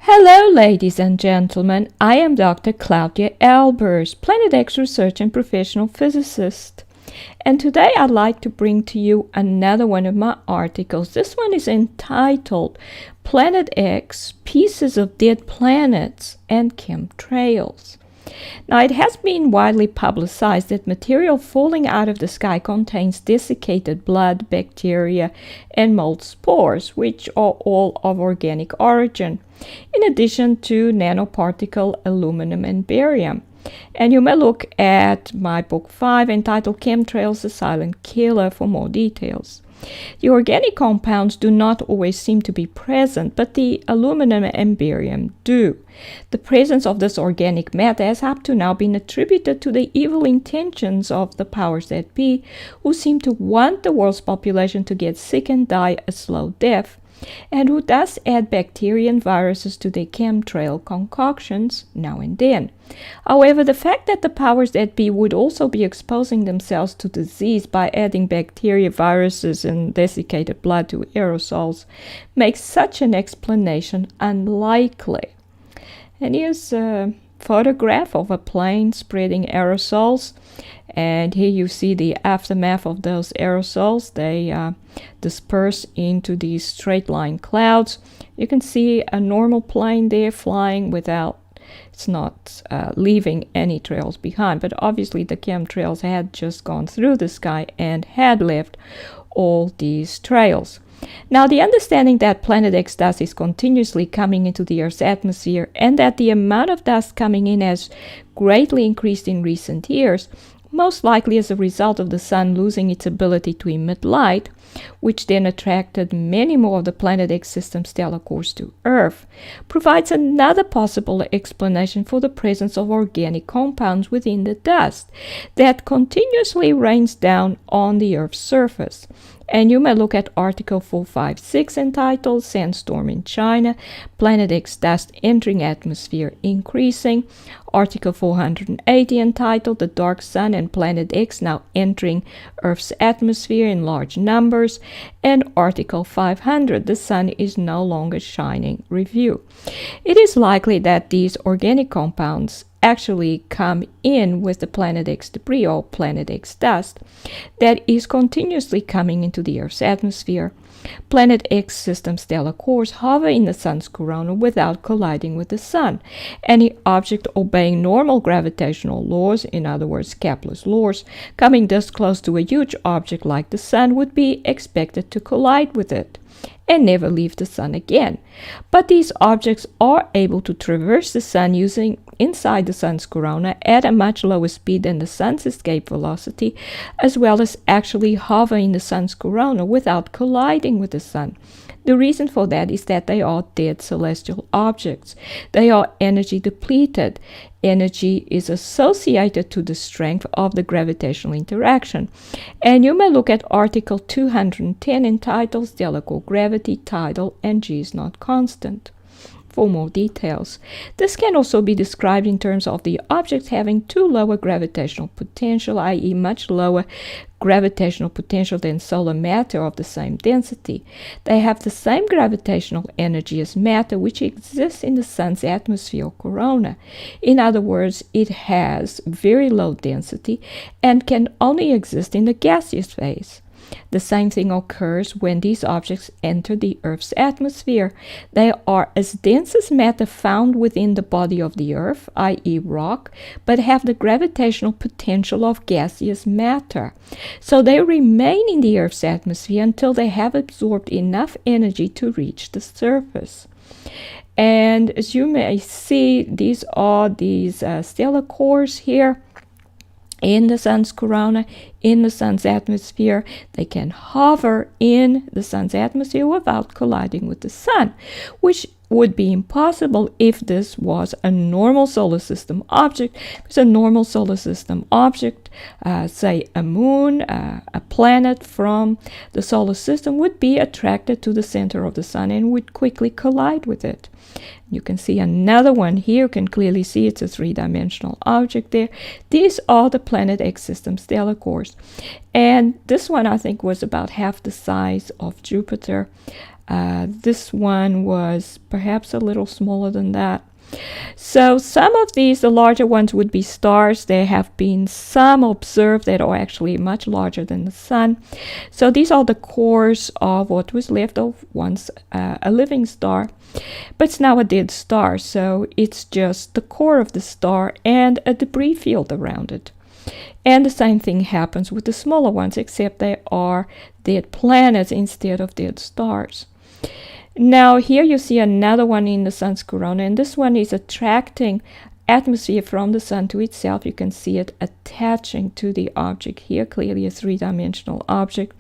Hello, ladies and gentlemen. I am Dr. Claudia Albers, Planet X research and professional physicist. And today I'd like to bring to you another one of my articles. This one is entitled Planet X, Pieces of Dead Planets and Chemtrails. Now, it has been widely publicized that material falling out of the sky contains desiccated blood, bacteria, and mold spores, which are all of organic origin, in addition to nanoparticle aluminum and barium. And you may look at my book 5 entitled Chemtrails, the Silent Killer for more details. The organic compounds do not always seem to be present, but the aluminum and barium do. The presence of this organic matter has up to now been attributed to the evil intentions of the powers that be, who seem to want the world's population to get sick and die a slow death, and who thus add bacteria and viruses to their chemtrail concoctions now and then. However, the fact that the powers that be would also be exposing themselves to disease by adding bacteria, viruses, and desiccated blood to aerosols makes such an explanation unlikely. And here's a photograph of a plane spreading aerosols. And here you see the aftermath of those aerosols. They disperse into these straight line clouds. You can see a normal plane there flying without, it's not leaving any trails behind. But obviously the chemtrails had just gone through the sky and had left all these trails. Now, the understanding that Planet X dust is continuously coming into the Earth's atmosphere and that the amount of dust coming in has greatly increased in recent years, most likely as a result of the sun losing its ability to emit light, which then attracted many more of the Planet X system's stellar cores to Earth, provides another possible explanation for the presence of organic compounds within the dust that continuously rains down on the Earth's surface. And you may look at Article 456 entitled Sandstorm in China, Planet X Dust Entering Atmosphere Increasing, Article 480 entitled The Dark Sun and Planet X Now Entering Earth's Atmosphere in Large Numbers, and Article 500, The Sun is No Longer Shining Review. It is likely that these organic compounds actually come in with the Planet X debris or Planet X dust that is continuously coming into the Earth's atmosphere. Planet X system stellar cores hover in the sun's corona without colliding with the sun. Any object obeying normal gravitational laws, in other words Kepler's laws, coming this close to a huge object like the sun would be expected to collide with it and never leave the sun again. But these objects are able to traverse the sun using inside the sun's corona at a much lower speed than the sun's escape velocity, as well as actually hover in the sun's corona without colliding with the sun. The reason for that is that they are dead celestial objects. They are energy depleted. Energy is associated to the strength of the gravitational interaction. And you may look at Article 210 entitled Stellar Core Gravity, Tidal, and G is not constant for more details. This can also be described in terms of the objects having too low a gravitational potential, i.e. much lower gravitational potential than solar matter of the same density. They have the same gravitational energy as matter, which exists in the sun's atmosphere or corona. In other words, it has very low density and can only exist in the gaseous phase. The same thing occurs when these objects enter the Earth's atmosphere. They are as dense as matter found within the body of the Earth, i.e. rock, but have the gravitational potential of gaseous matter. So they remain in the Earth's atmosphere until they have absorbed enough energy to reach the surface. And as you may see, these are these stellar cores here in the sun's corona, in the sun's atmosphere. They can hover in the sun's atmosphere without colliding with the sun, which would be impossible if this was a normal solar system object. Because a normal solar system object, say a moon, a planet from the solar system, would be attracted to the center of the sun and would quickly collide with it. You can see another one here. You can clearly see it's a three-dimensional object there. These are the Planet X system stellar cores. And this one, I think, was about half the size of Jupiter. This one was perhaps a little smaller than that. So some of these, the larger ones, would be stars. There have been some observed that are actually much larger than the sun. So these are the cores of what was left of once a living star. But it's now a dead star, so it's just the core of the star and a debris field around it. And the same thing happens with the smaller ones, except they are dead planets instead of dead stars. Now here you see another one in the sun's corona, and this one is attracting atmosphere from the sun to itself. You can see it attaching to the object here, clearly a three-dimensional object.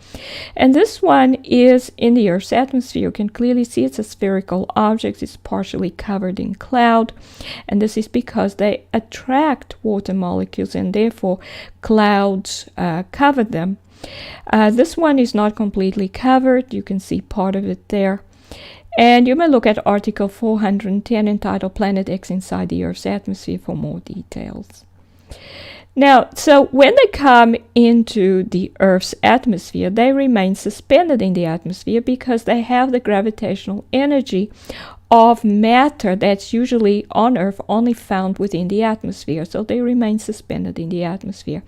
And this one is in the Earth's atmosphere. You can clearly see it's a spherical object. It's partially covered in cloud, and this is because they attract water molecules, and therefore clouds cover them. This one is not completely covered. You can see part of it there. And you may look at article 410 entitled Planet X Inside the Earth's Atmosphere for more details. Now, so when they come into the Earth's atmosphere, they remain suspended in the atmosphere because they have the gravitational energy of matter that's usually on Earth only found within the atmosphere. So they remain suspended in the atmosphere.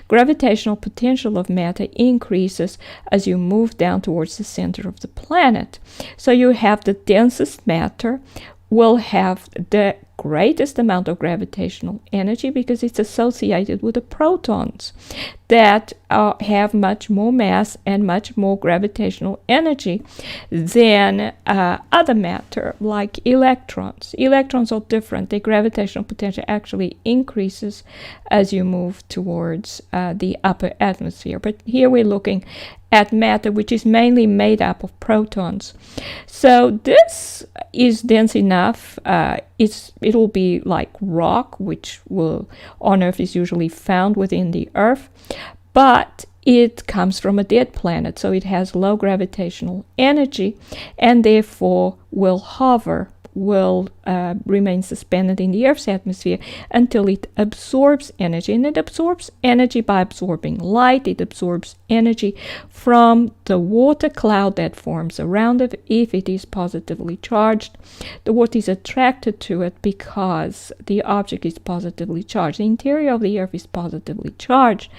Gravitational potential of matter increases as you move down towards the center of the planet. So you have the densest matter will have the greatest amount of gravitational energy because it's associated with the protons that have much more mass and much more gravitational energy than other matter like electrons. Electrons are different. Their gravitational potential actually increases as you move towards the upper atmosphere. But here we're looking at matter, which is mainly made up of protons. So this is dense enough. It will be like rock, which on Earth is usually found within the Earth, but it comes from a dead planet, so it has low gravitational energy and therefore will remain suspended in the Earth's atmosphere until it absorbs energy. And it absorbs energy by absorbing light. It absorbs energy from the water cloud that forms around it if it is positively charged. The water is attracted to it because the object is positively charged. The interior of the Earth is positively charged.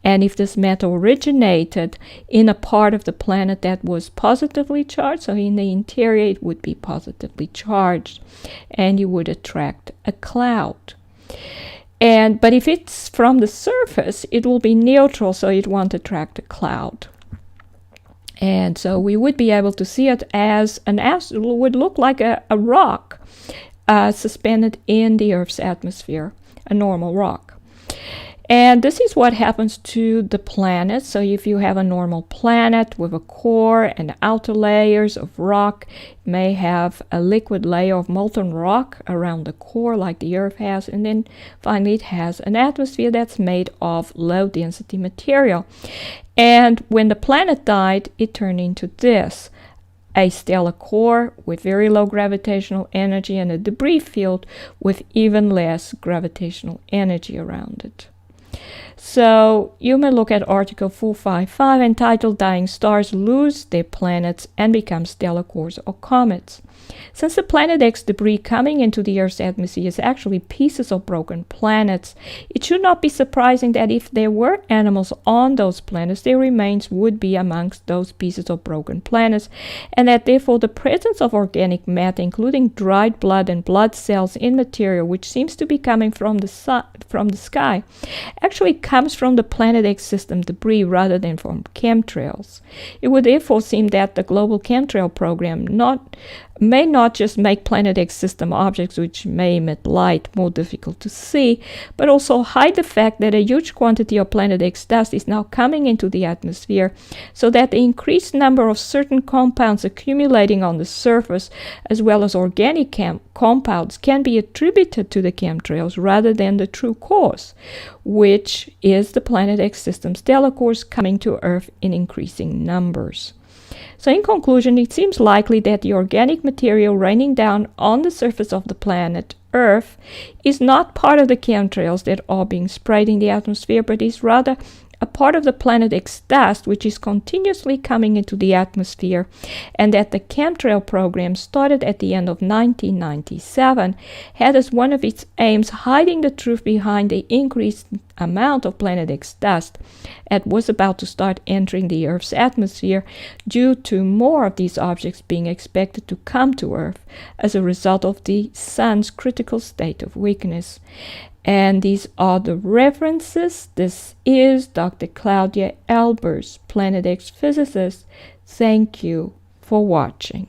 And if this matter originated in a part of the planet that was positively charged, so in the interior it would be positively charged, and you would attract a cloud. But if it's from the surface, it will be neutral, so it won't attract a cloud. And so we would be able to see it as it would look like a rock suspended in the Earth's atmosphere, a normal rock. And this is what happens to the planet. So if you have a normal planet with a core and outer layers of rock, it may have a liquid layer of molten rock around the core like the Earth has. And then finally it has an atmosphere that's made of low density material. And when the planet died, it turned into this: a stellar core with very low gravitational energy and a debris field with even less gravitational energy around it. So you may look at Article 455 entitled Dying Stars Lose Their Planets and Become Stellar Cores or Comets. Since the Planet X debris coming into the Earth's atmosphere is actually pieces of broken planets, it should not be surprising that if there were animals on those planets, their remains would be amongst those pieces of broken planets, and that therefore the presence of organic matter, including dried blood and blood cells in material which seems to be coming from the sky, actually comes from the Planet X system debris rather than from chemtrails. It would therefore seem that the global chemtrail program may not just make Planet X system objects which may emit light more difficult to see, but also hide the fact that a huge quantity of Planet X dust is now coming into the atmosphere, so that the increased number of certain compounds accumulating on the surface, as well as organic compounds, can be attributed to the chemtrails rather than the true cause, which is the Planet X system stellar cores coming to Earth in increasing numbers. So in conclusion, it seems likely that the organic material raining down on the surface of the planet Earth is not part of the chemtrails that are being sprayed in the atmosphere, but is rather a part of the Planet X dust, which is continuously coming into the atmosphere, and that the chemtrail program started at the end of 1997, had as one of its aims hiding the truth behind the increased amount of Planet X dust that was about to start entering the Earth's atmosphere due to more of these objects being expected to come to Earth as a result of the sun's critical state of weakness. And these are the references. This is Dr. Claudia Albers, Planet X physicist. Thank you for watching.